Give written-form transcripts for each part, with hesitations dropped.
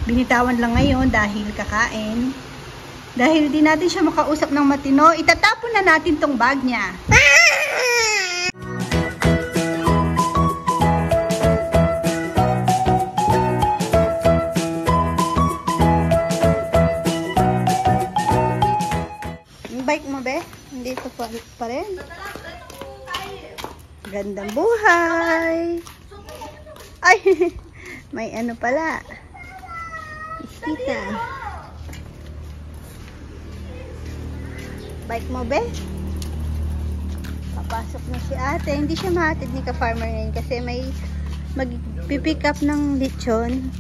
Binitawan lang ngayon dahil kakain. Dahil di natin siya makausap ng matino, itatapon na natin tong bag niya. Yung bike mo, be? Dito pa rin. Gandang buhay. Ay, may ano pala. Iskita. Bike mo, be? Papasok na si ate. Hindi siya mahatid ni ka-farmer ngayon kasi may mag-pick up ng lechon.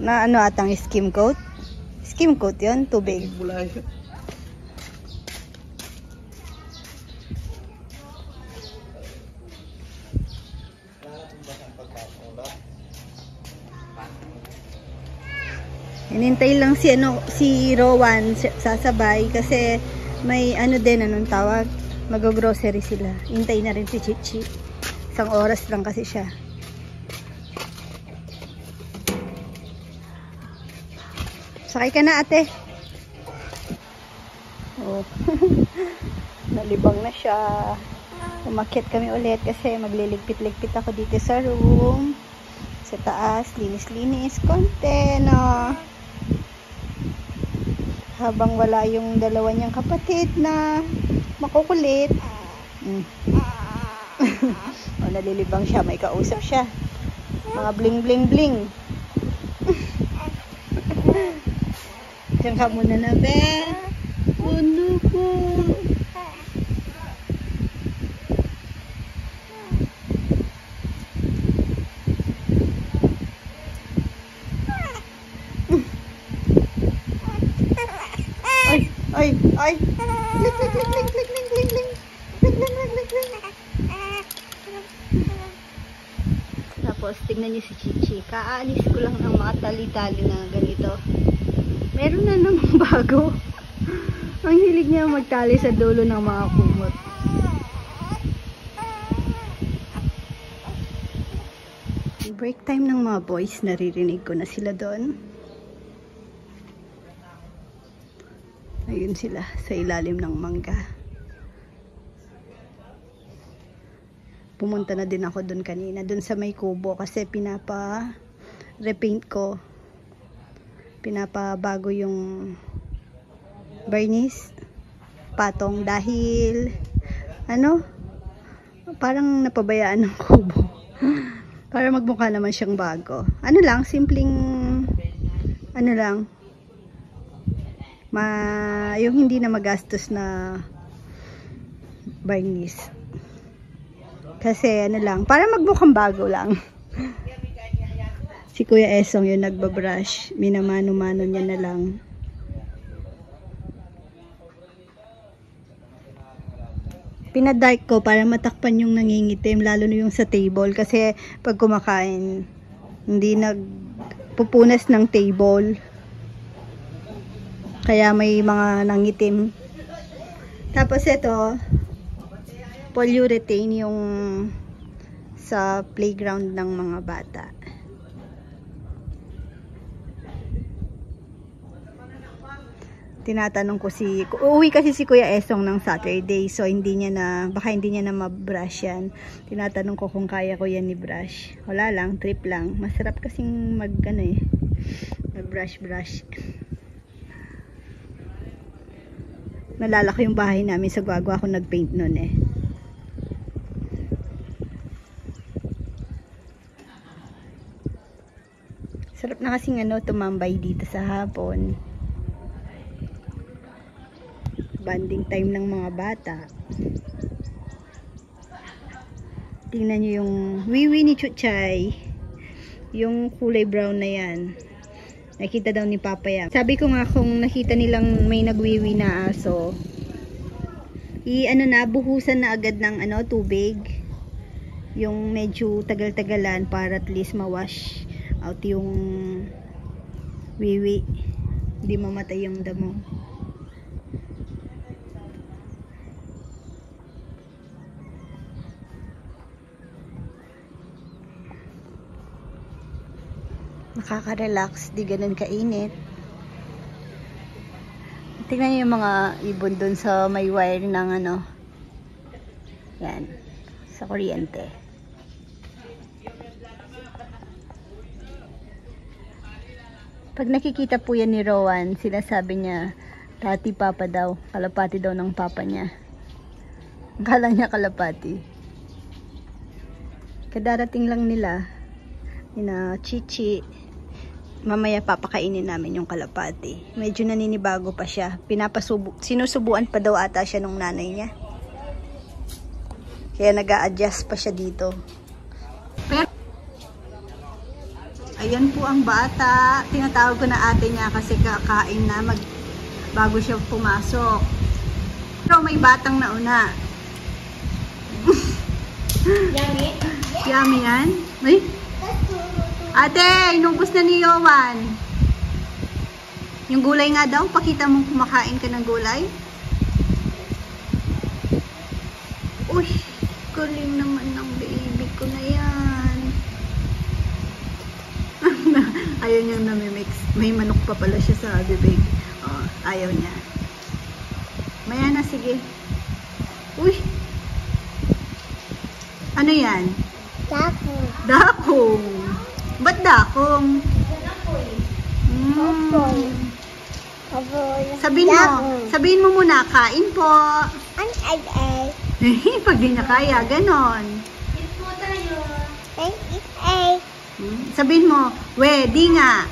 Na ano atang skim coat? Skim coat yun? Tubig. Hinintay lang si Rowan sasabay kasi may ano din, anong tawag, mag-grocery sila. Hintay na rin si Chichi. 1 oras lang kasi siya. Sakay ka na, ate. Oh. Nalibang na siya. Umakyat kami ulit kasi magliligpit-ligpit ako dito sa room. Sa taas, linis-linis konti, no? Habang wala yung dalawa niyang kapatid na makukulit. O, nalilibang siya, may kausap siya. Mga bling-bling-bling. Diyan ka muna na, be. Ano po? Ay! Lik, lik, lik, lik, lik, lik, lik, lik. Lik, lik, lik, lik, lik. Tapos, tignan niyo si Chichi. Kaalis ko lang ng mga tali-tali na ganito. Meron na ng bago. Ang hilig niya magtali sa dulo ng mga kumot. Break time ng mga boys. Naririnig ko na sila doon. Ayun sila sa ilalim ng mangga. Pumunta na din ako doon kanina. Doon sa may kubo kasi repaint ko. Pinapabago yung barniz. Patong dahil parang napabayaan ng kubo. Para magmukha naman siyang bago. Simpleng yung hindi na magastos na barniz. Kasi para magmukhang bago lang. Si Kuya Esong yung nagbabrush. Minamano-mano niya na lang. Pinadark ko para matakpan yung nangingitim, lalo na yung sa table. Kasi pag kumakain, hindi nagpupunas ng table. Kaya may mga nangitim. Tapos ito, polyurethane yung sa playground ng mga bata. Tinatanong ko uuwi kasi si Kuya Esong ng Saturday, so baka hindi niya na mabrush yan. Tinatanong ko kung kaya ko yan ni brush. Wala lang, trip lang. Masarap kasing mag-brush. Nalala ko yung bahay namin sa Guagua ako nagpaint nun eh. Sarap na kasing tumambay dito sa hapon. Banding time ng mga bata. Tingnan nyo yung wiwi ni Chuchay. Yung kulay brown na yan. Nakita daw ni Papa yan. Sabi ko nga kung nakita nilang may nagwiwi na aso, buhusan na agad ng tubig. Yung medyo tagal-tagalan para at least ma-wash out yung wiwi. Hindi mamatay yung damo. Makaka-relax, di ganun kainit. Tingnan niyo yung mga ibon dun sa may wire ng ano. Yan. Sa kuryente. Pag nakikita po yan ni Rowan, sinasabi niya, tati papa daw. Kalapati daw ng papa niya. Akala niya kalapati. Kadarating lang nila. Ina Chichi. Mamaya papakainin namin yung kalapati. Medyo naninibago pa siya. Sinusubuan pa daw ata siya nung nanay niya. Kaya nag-a-adjust pa siya dito. Pero, ayan po ang bata. Tinatawag ko na ate niya kasi kakain na bago siya pumasok. Pero may batang nauna. Yummy? Yummy yan? Ay? Ate, inubos na ni Yowan. Yung gulay nga daw, pakita mong kumakain ka ng gulay. Uy, galing naman ng baby ko na yan. Ayaw niyang namimix. May manok pa pala siya sa bibig. Oh, ayaw niya. Maya na, sige. Uy! Ano yan? Dakong. Dakong. Ba't dakong? Sabihin mo muna, kain po. Pag di niya kaya, ganon. Sabihin mo, we, di nga.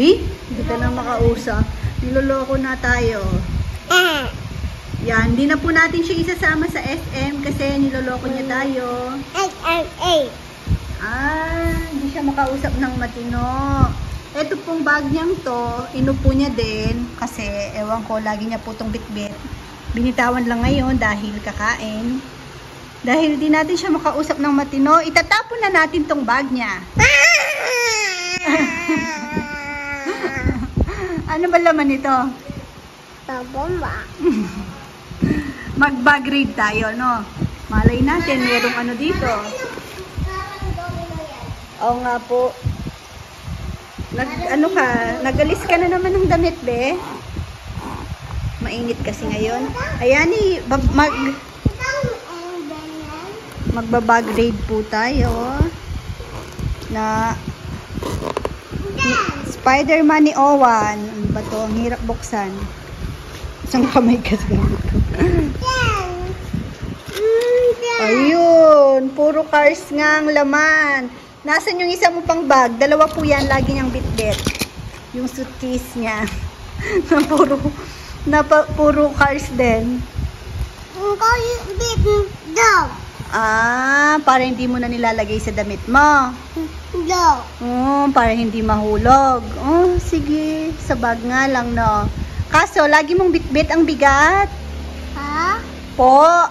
Hindi ka na makausap. Niloloko na tayo. Yan, hindi na po natin siya isasama sa SM kasi niloloko niya tayo. Hindi siya makausap ng matino. Ito pong bag niyang to, inupo niya din kasi ewan ko, lagi niya po itong bitbit. Binitawan lang ngayon dahil kakain. Dahil di natin siya makausap ng matino, itatapon na natin tong bag niya. Ano ba laman nito? Bomba. Mag-bag raid tayo, no? Malay natin, merong ano dito. Oo nga po. Nagalis ka na naman ng damit, be. Mainit kasi ngayon. Ayan, magbabag raid po tayo. Na Spider-Man ni Owan. Ano ba to? Ang hirap buksan. Isang kamay kasi ganito. Ayun, puro cars nga ang laman. Nasaan yung isa mo pang bag? Dalawa po yan, lagi niyang bitbit. Yung suitcase niya. Puro cars din. Para hindi mo na nilalagay sa damit mo. Para hindi mahulog. Sige, sa bag nga lang, no. Kaso, lagi mong bitbit ang bigat. Ha? Po.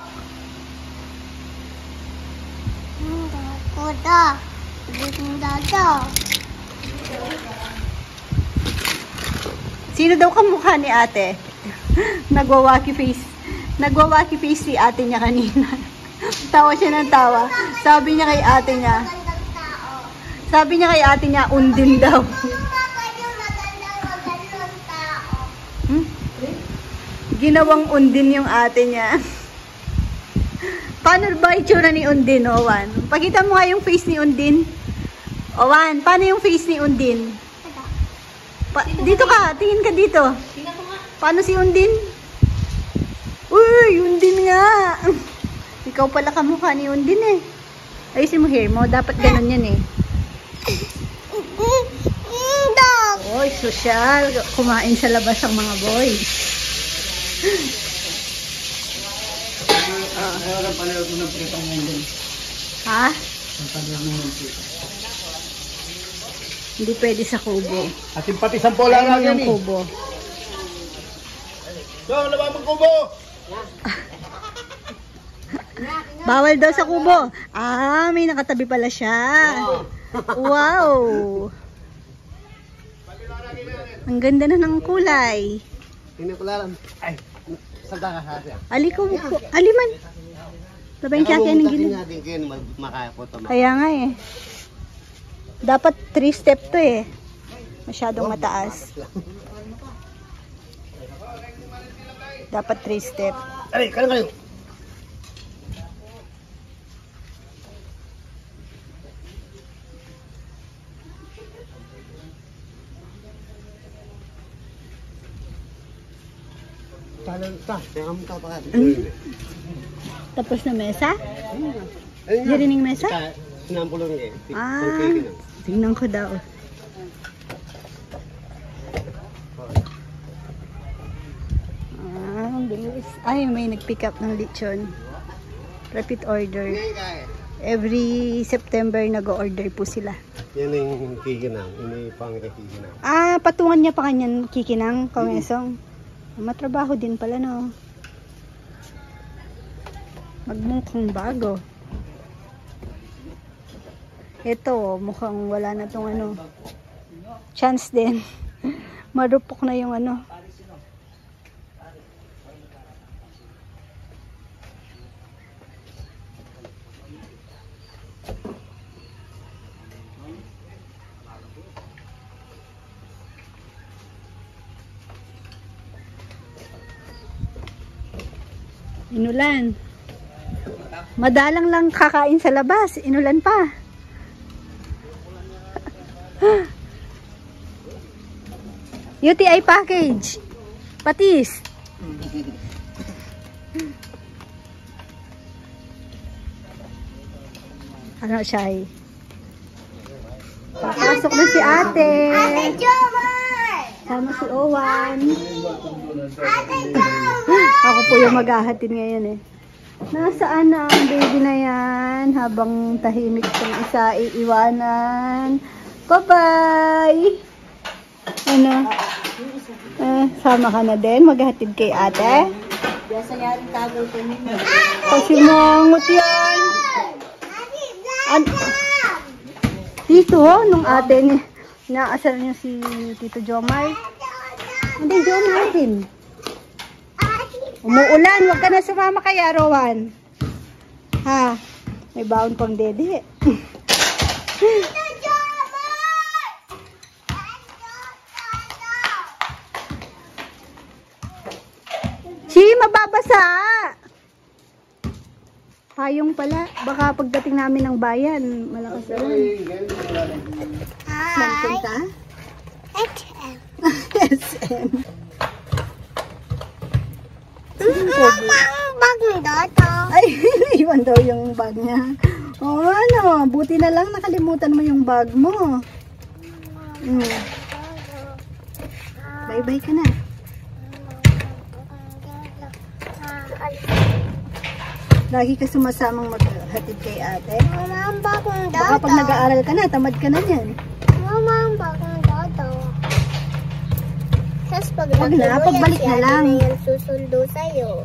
Sino daw kamukha ni ate? Nagwawaki face si ate niya kanina. Tawa siya ng tawa. Sabi niya kay ate niya, undin daw. Ginawang undin yung ate niya. Paano ba itsura ni Undin, Owan? Pakita mo nga yung face ni Undin. Owan, paano yung face ni Undin? Dito ka, tingin ka dito. Paano si Undin? Uy, Undin nga. Ikaw pala kamukha ni Undin eh. Ayusin mo hair mo, dapat ganun yan eh. Oy, social. Kumain sa labas ang mga boys. Ha? Hindi pwede sa kubo. At yung pati sa pola Ayun natin yung kubo. So, wala ba ang kubo? Bawal daw sa kubo. May nakatabi pala siya. Wow. Ang ganda na ng kulay. Tingnan ko lang. Ay, salta ka sa siya. Aliman. Labayin kaya ng gilid. Natin kayo makakapoto. Kaya nga eh. Dapat 3 step to eh. Masyadong mataas. Dapat 3 step. Aray, kalang. Tapos na mesa? Ayun nga. Dirining mesa? Sinampol lang eh. Ah, tingnan ko daw. Ah, ang bilis. Ay, may nag-pick up ng lechon. Repeat order. Every September nag-order po sila. Yan yung kikinang. Ini pang kikinang. Ah, patungan niya pa kanyan kikinang, Kong Matrabaho din pala, no? Magmukhang bago. Ito, mukhang wala na tong ano. Chance din. Marupok na yung ano. Inulan. Madalang lang kakain sa labas. Inulan pa. UTI package. Patis. Ano siya? Papasok na si ate. Ate Jomar! Sama si Owan. Ate Jomar! Ako po yung maghahatid ngayon eh. Nasaan na ang baby na yan? Habang tahimik yung isa iiwanan. Bye-bye! Ano? Sama ka na din? Maghahatid kay ate? Kasi mangot yan. Dito, nung ate niya, naasar niya si Tito Jomar. Hindi, Jomar din. Umuulan, huwag ka na sumama kaya, Rowan. Ha? May baon pang dede. Si, mababasa! Payong pala. Baka pagdating namin ng bayan, malakas na rin. Magpunta? SM. Bagong data. Ay, iwan daw yung bag niya. O ano, buti na lang nakalimutan mo yung bag mo. Bye-bye ka na. Lagi ka sumasamang maghatid kay ate. Mama, ang bagong data. Baka pag nag-aaral ka na, tamad ka na yan. Mama, ang bagong data. Tapos pag Wag na, pagbalik na lang. Si ate na yan susundo sa'yo.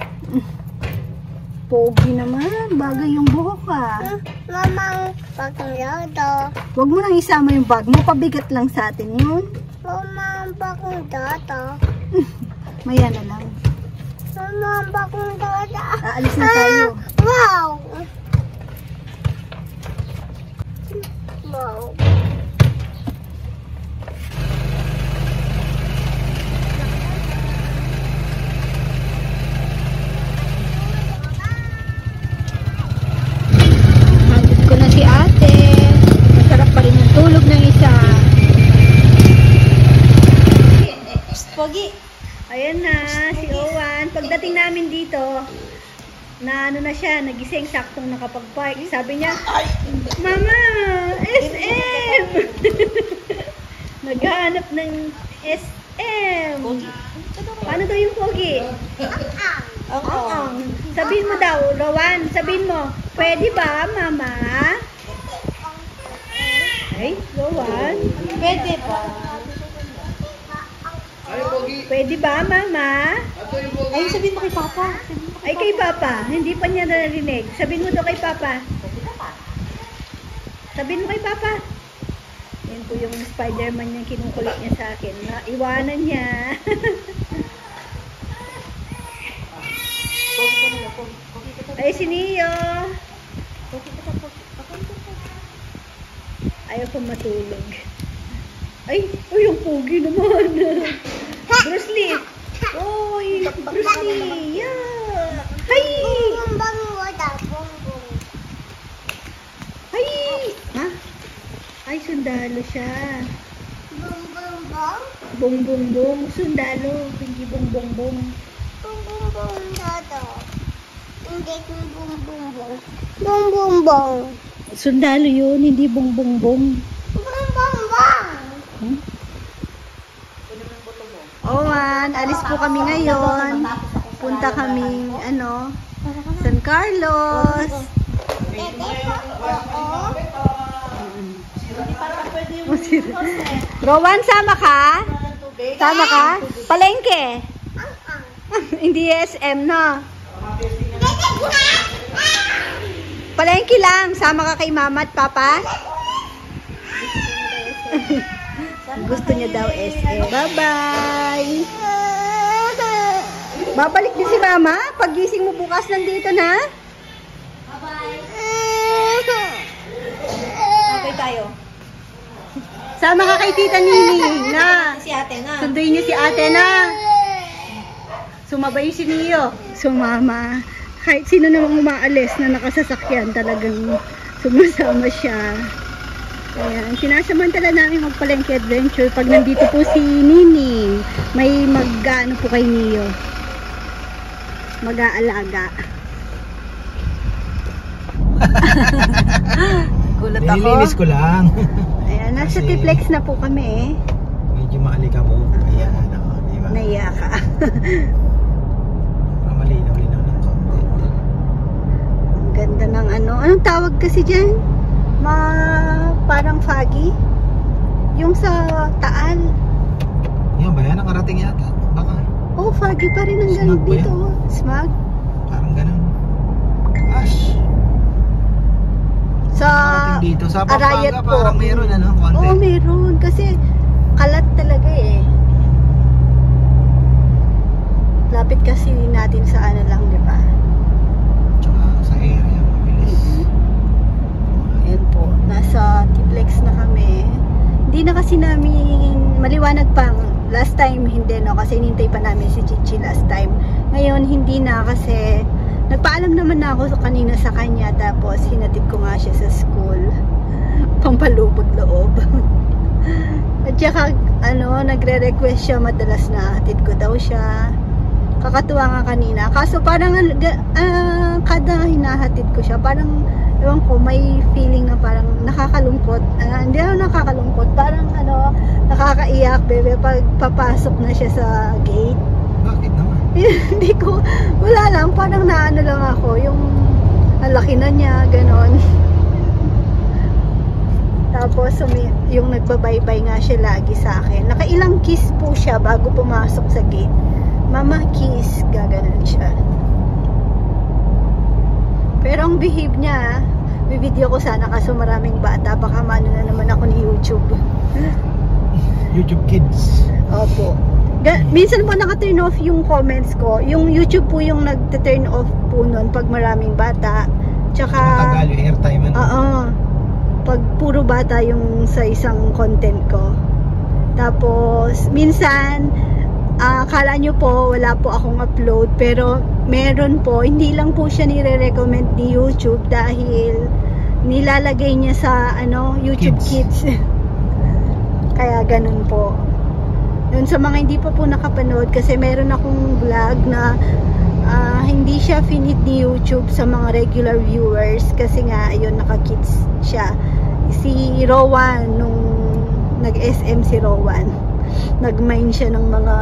Pogi naman, bagay yung buhok ka. Mama, ang bagong data. Huwag mo nang isama yung bag mo, pabigat lang sa atin yun. Mama, ang bagong data. Maya na lang. Mama, ang bagong data. Aalis na tayo. Wow! Wow. Handit ko na si ate. Masarap pa rin yung tulog ng isa. Pogi. Ayan na, si Owan. Pagdating namin dito, na ano na siya, nagising, saktong nakapag-park. Sabi niya, Mama, SM! Naghahanap ng SM. Paano daw yung pogi? Sabihin mo daw, Rowan, sabihin mo, pwede ba, Mama? Ay, Rowan. Pwede ba? Pwede ba, Mama? Ay, sabihin mo kay Papa. Ay, kay Papa. Hindi pa niya narinig. Sabihin mo daw kay Papa. Sabihin mo kay Papa. Yan po yung Spider-Man yung kinukulit niya sa akin. Naiwanan niya. Ay, si Neo. Ayaw pa matulog. Ay, yung pogi naman. Bruce Lee. Oy, Bruce Lee. Yeah. Hay! Bumbang wala, bumbong. Hay! Ha? Ay, sundalo siya. Bumbong bong? Bong-bong-bong. Sundalo. Hindi bong-bong-bong. Bumbong bong dado. Hindi kong bumbong bong. Bumbong bong. Sundalo yun, hindi bong-bong-bong. Bumbong bong. Hmm? Owan, alis po kami ngayon. Punta kaming, San Carlos. Rowan, sama ka? Sama ka? Palengke? Hindi SM, no? Palengke lang. Sama ka kay mama at papa? Gusto niya daw SM. Bye-bye! Babalik din si mama? Pag-gising mo bukas nandito na? Okay tayo. Sama ka kay Tita Nini na. Si ate na. Sunduin niyo si ate na. Sumabay si Neo. Sumama. Kahit sino namang umaalis na nakasasakyan, talagang sumasama siya. Ayan. Sinasamantala namin magpalengke adventure pag nandito po si Nini. May mag-ano po kay Neo. Mag-aalaga. Gulat ako. Nililinis ko lang. Ayan, nasa Kasi T-Flex na po kami. medyo maalikabok. Kaya di ba? Naiya ka. Malinaw-linaw ng konti. Ang ganda ng anong tawag kasi dyan? Parang foggy. Yung sa Taal. Yan ba yan? Nakarating yata. Baka. Oh, foggy pa rin hanggang Smog ba dito. Smog. parang ganun. Ash. Sa Nakarating dito. Sa Arayat Pampanga po. parang meron konti. Oo, meron. Kasi kalat talaga eh. Lapit kasi natin sa lang, di ba? Tsaka sa area. Mabilis. Ayan po. Nasa T-Flex na kami. Hindi na kasi namin maliwanag pang last time, hindi no, kasi hinintay pa namin si Chichi last time. Ngayon hindi na kasi nagpaalam naman na ako kanina sa kanya, tapos hinatid ko nga siya sa school. Pampalubog loob. At saka nagre-request siya madalas na hatid ko daw siya. Kakatuwa nga kanina. Kaso parang kada hinahatid ko siya, parang ewan ko, may feeling na parang nakakalungkot. Hindi na nakakalungkot. Parang nakakaiyak, bebe, pag papasok na siya sa gate. Bakit naman? Hindi ko, wala lang. Parang naano lang ako. Yung ang laki na niya, ganon. Tapos, yung nagbabaybay nga siya lagi sa akin. Nakailang kiss po siya bago pumasok sa gate. Mama, kiss. Gaganon siya. Pero ang behave niya, video ko sana kaso maraming bata. Baka mano na naman ako ni YouTube. YouTube Kids. Opo. Minsan po naka-turn off yung comments ko. Yung YouTube po yung nagte-turn off po nun pag maraming bata. Tsaka Matagal yung airtime. pag puro bata yung sa isang content ko. Tapos minsan akala nyo po wala po akong upload, pero meron po. Hindi lang po siya nire-recommend ni YouTube dahil nilalagay niya sa YouTube Kids. Kaya ganun po. Yun, sa mga hindi pa po nakapanood, kasi meron akong vlog na hindi siya finit ni YouTube sa mga regular viewers kasi nga ayun, naka-kids siya. Si Rowan, nung nag-SM si Rowan, nag-mine siya ng mga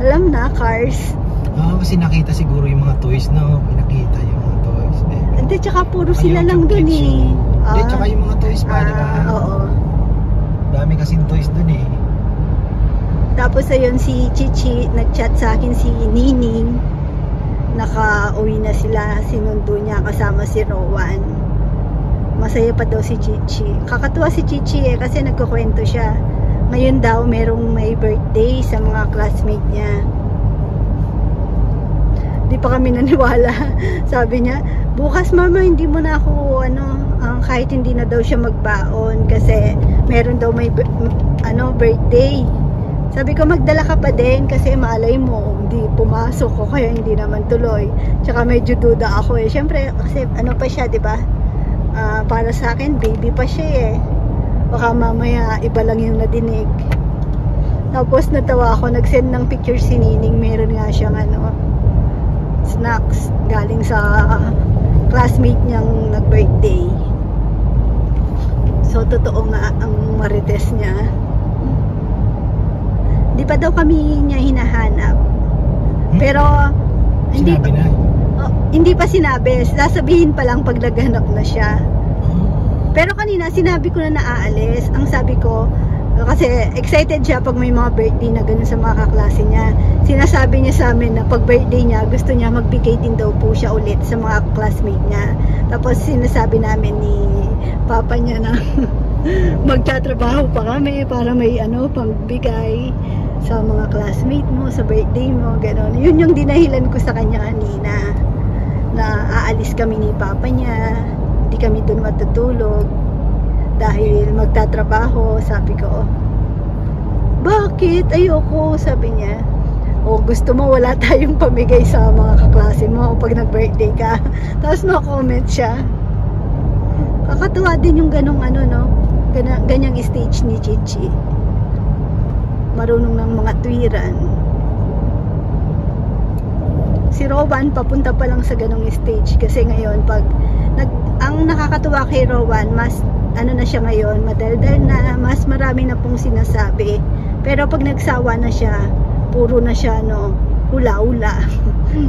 alam na, cars. Kasi nakita siguro yung mga toys na pinakita yung mga toys. Hindi, tsaka puro sila lang dun eh. Hindi, tsaka yung mga toys pa, di ba? Oo. Dami kasing toys dun eh. Tapos ayun, si Chichi, nag-chat sa akin si Nining. Naka-uwi na sila, sinundo niya kasama si Rowan. Masaya pa daw si Chichi. Kakatuwa si Chichi eh, kasi nagkukwento siya. Ngayon daw, merong may birthday sa mga classmate niya. Di pa kami naniwala. Sabi niya, bukas mama, hindi mo na ako kahit hindi na daw siya magbaon kasi meron daw may birthday. Sabi ko magdala ka pa din kasi malay mo hindi pumasok ko kaya hindi naman tuloy. Tsaka medyo duda ako eh. Syempre kasi ano pa siya, 'di ba? Para sa akin baby pa siya eh. Baka mamaya iba lang yung nadinig. Tapos natawa ako, nag-send ng picture si Nining, meron nga siyang snacks galing sa classmate niyang nag-birthday. So totoo nga ang marites niya. Di pa daw kami niya hinahanap. Pero Sinabi na. hindi pa sinabi. Sasabihin pa lang pag naghanap na siya. Pero kanina sinabi ko na naaalis. Ang sabi ko, kasi excited siya pag may mga birthday na ganun sa mga kaklase niya. Sinasabi niya sa amin na pag birthday niya, gusto niya magbigay din daw po siya ulit sa mga classmate niya. Tapos sinasabi namin ni papa niya na magtatrabaho pa kami para may pagbigay sa mga classmate mo, sa birthday mo, gano'n. Yun yung dinahilan ko sa kanya kanina, na aalis kami ni papa niya, hindi kami dun matutulog dahil magtatrabaho. Sabi ko, bakit? Ayoko, sabi niya. O gusto mo wala tayong pamigay sa mga kaklase mo pag nag-birthday ka. Tapos no-comment siya. Kakatuwa din yung ganong ganyang stage ni Chichi. Marunong ng mga tuwiran. Si Rowan papunta pa lang sa ganong stage kasi ngayon ang nakakatuwa kay Rowan, mas na siya ngayon, madaldal na, mas marami na pong sinasabi. Pero pag nagsawa na siya, puro na siya hula-hula.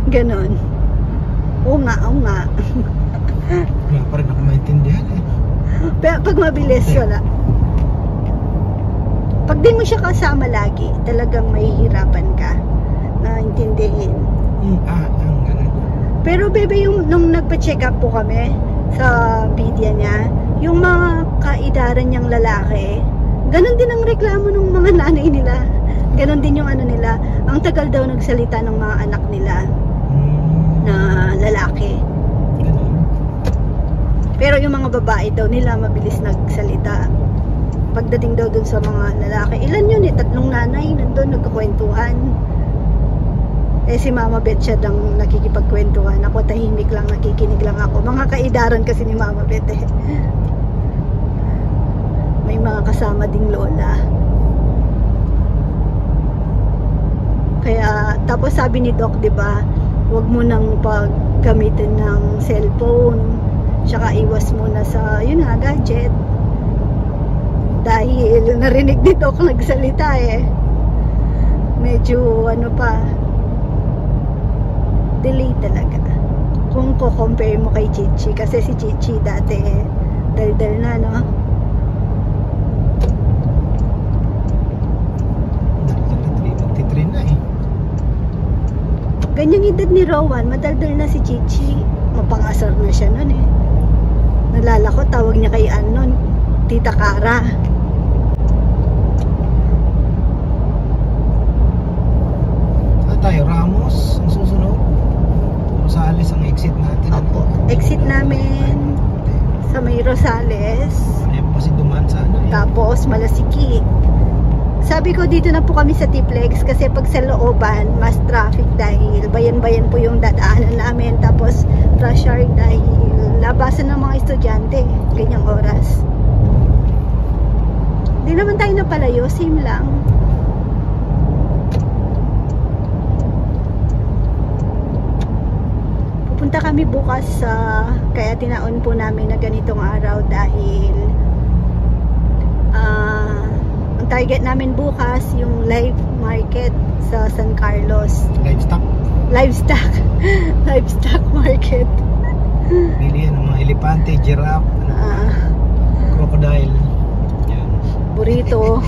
Ganon. Oo nga. Wala pa rin ako maintindihan eh. Pero pag mabilis, wala. Pag di mo siya kasama lagi, talagang mahihirapan ka na intindihin. Ang ganun. Pero bebe, nung nagpa-check up po kami sa media niya, yung mga kaidaran niyang lalaki, ganon din ang reklamo ng mga nanay nila. Ganon din yung nila. Ang tagal daw nagsalita ng mga anak nila na lalaki. Pero yung mga babae daw nila mabilis nagsalita. Pagdating daw dun sa mga lalaki, ilan yun 3 nanay nandun nagkukwentuhan. Si Mama Beth siya lang nakikipagkwentuhan. Ako tahimik lang, nakikinig lang ako. Mga kaidaran kasi ni Mama Beth eh. May mga kasama ding lola. Kaya, tapos sabi ni Doc, diba, huwag mo nang paggamitin ng cellphone. Tsaka iwas muna sa, gadget. Dahil narinig ni Doc nagsalita eh. Medyo, delay talaga. Kung ko-compare mo kay Chichi. Kasi si Chichi dati, daldal na, no? Nagtitrain na eh. Ganyang edad ni Rowan, madaldal na si Chichi. Mapangasar na siya nun eh. Nalala ko, tawag niya kay Tita Cara. Tayo, Ramos, ang susunod. Rosales ang exit natin. Opo. Exit namin sa may Rosales. Ayaw pa si dumaan sa Tapos Malasiki. Sabi ko dito na po kami sa Tiplex kasi pag sa looban mas traffic dahil bayan-bayan po yung dadaanan namin. Tapos rush hour dahil labasan ng mga estudyante ganyang oras. Di naman tayo napalayo, same lang. Pupunta kami bukas kaya tinaon po namin na ganitong araw dahil ang target namin bukas yung live market sa San Carlos. Livestock market. Bili yan ng mga elepante, giraffe, crocodile. Yan. Burrito.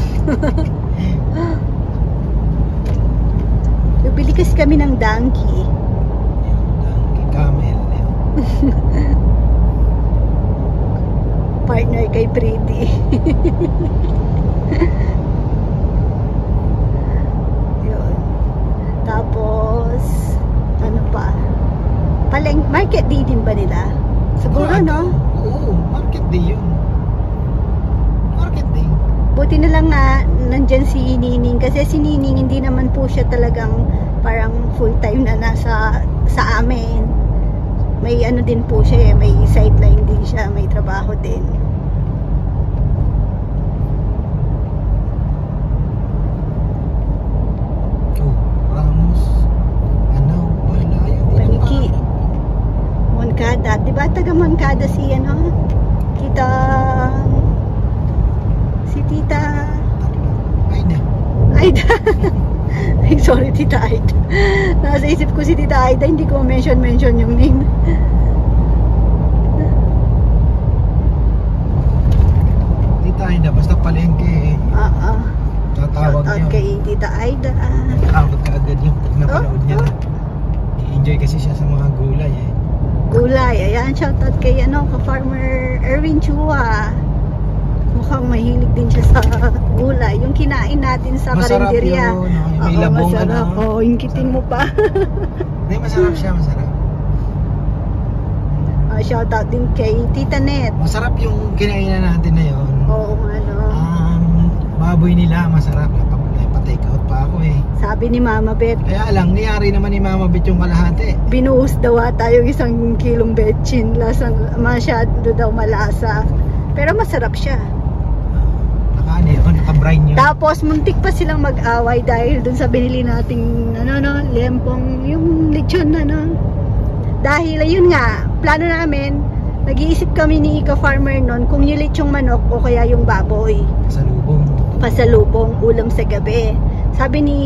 Bibili kasi kami ng donkey. Camel. Partner kay Pretty. Yun. Tapos market day din ba nila? Siguro, no? Oo, market Market day yun. Market day. Buti na lang nga nandyan si Nining, kasi si Nining hindi naman po siya talagang parang full time na nasa sa amin. May ano din po siya, may sideline din siya, may trabaho din. Oh, Ramos. Ano? Wala yun. Paniki. Moncada, di ba taga Moncada si ano? Kita si Tita Aida. Aida. Ay, sorry, Tita Aida. Nasa isip ko si Tita Aida, hindi ko mention yung name. Tita Aida, basta palengke eh. Tatawag Shoutout niyo. kay Tita Aida. Tatawag ka agad yung pag napanood niya na. I-enjoy kasi siya sa mga gulay eh. Gulay, ayan, shoutout kay ka-farmer Erwin Chua. Mukhang mahilig din siya sa gulay. Yung kinain natin sa Masarap karinderya. yun. May labong masarap. ano. Oo, ingkitin mo pa. Hindi, masarap siya, masarap. Shoutout din kay Tita Net. Masarap yung kinainan natin na yun. Oo, ano. Baboy nila, masarap. Pa-take out pa ako eh. Sabi ni Mama Bet, Kaya lang, niyari naman ni Mama Bet yung kalahati. binuhos daw tayo 1 kilong betchin. Masyado daw malasa. Pero masarap siya. Naka-ano yun, naka-brine yun. Tapos muntik pa silang mag-away dahil dun sa binili nating lempong, yung lechon dahil ayun nga, plano namin, nag-iisip kami ni ka-farmer nun kung yung lechong manok o kaya yung baboy Sa lubong. pasalubong ulam sa gabi. Sabi ni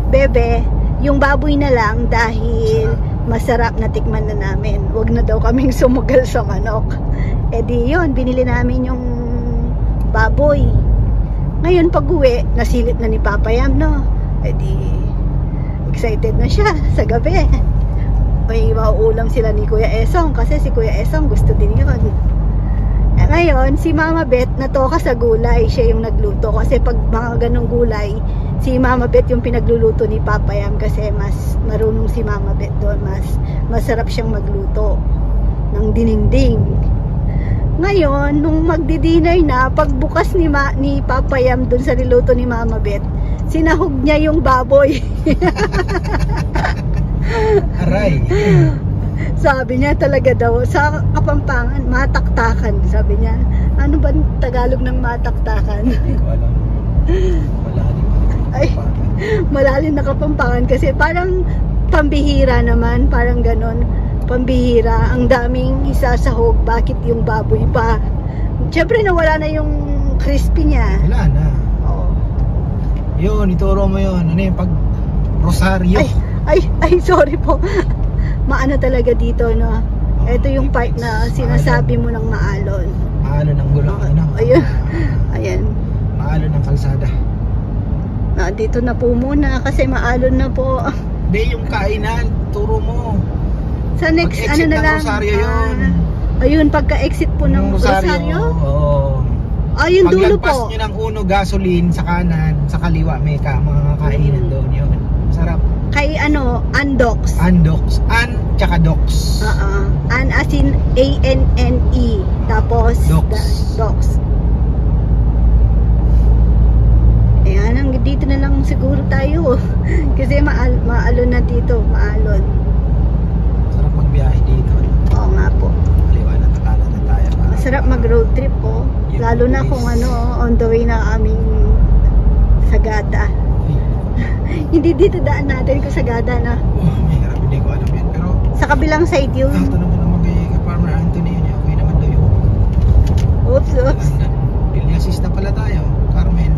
Bebe, yung baboy na lang dahil masarap na tikman na namin. Wag na daw kaming sumugal sa manok. Eh di yun, binili namin yung baboy. Ngayon pag uwi, nasilip na ni Papa Yam, no? Eh di, excited na siya sa gabi. May mauulam sila ni Kuya Esong kasi si Kuya Esong gusto din yun. Eh, ngayon, si Mama Bet natoka sa gulay. Siya yung nagluto kasi pag mga ganong gulay, si Mama Bet yung pinagluluto ni Papa Yam kasi mas marunong si Mama Bet doon. Masarap siyang magluto ng dininding. Ngayon, nung magdi-dinner na, pagbukas ni Papa Yam doon sa niluto ni Mama Bet, sinahog niya yung baboy. Aray. Sabi niya talaga daw, sa Kapampangan, mataktakan. Sabi niya, ano ba Tagalog ng mataktakan? Hindi ko alam. Wala din. Ay, malalim na Kapampangan kasi parang pambihira naman, parang ganon. Pambihira, ang daming isasahog, bakit yung baboy pa? Siyempre nawala na yung crispy niya. Wala na. Oo. Yun, ituro mo yun. Ano yung pag Rosario? Ay, sorry po. Maano talaga dito, no? Ito yung part na sinasabi mo ng maalon. Maalon ng gulong. Ano? Ayun. Ayan. Maalon ng kalsada. Dito na po muna kasi maalon na po. Hindi, yung kainan. Turo mo. Sa next, Pag-exit ano na ng lang. Rosario yun. Ayun, pagka-exit po ng Yung Rosario. Oo. Ayun, dulo Paglagpas po. nyo ng Uno gasoline sa kanan, sa kaliwa may mga kainan doon yun. Sarap. Kay Andox. Andox. Tsaka Dox. An as in A-N-N-E. Tapos Dox. Dox. Ayan, dito na lang siguro tayo. Kasi maalon na dito. Maalon. Sarap magbiyahe dito. Oo nga po. Kaliwa na kanan na tayo. Masarap mag road trip po. Yung Lalo na kung on the way na aming Sagada. Hindi dito daan natin kung Sagada na. May harap, hindi ko alam yan. Pero Sa kabilang side yun. tanong mo naman kay Farmer Anthony yun. Okay naman daw yun. Oops. Vilyasis na pala tayo. Carmen.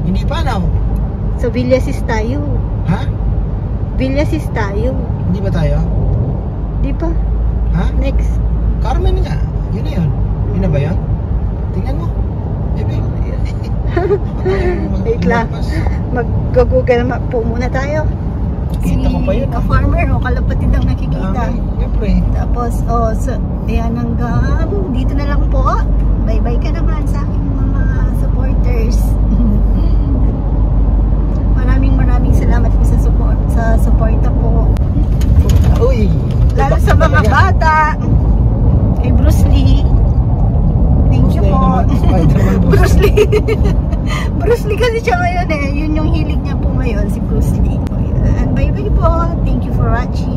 Hindi pa na. So Villasis tayo. Ha? Villasis tayo. Hindi ba tayo? Di pa. Ha? Next. Carmen nga. Yun na yun. Yun na ba yun? Tingnan mo. Wait lang. Mag-google map po muna tayo. Kita ko pa yun. Ka-farmer, kalapatid ang nakikita. Siyempre. Tapos, so, ayan hanggang dito na lang po. Bye-bye ka naman sa aking mga supporters. Maraming salamat po sa suporta po. Uy. Lalo sa mga bata. Kay Bruce Lee. Bruce Lee kasi siya ngayon eh. Yun yung hilig niya po ngayon, si Bruce Lee. Ayan. Bye bye po. Thank you for watching.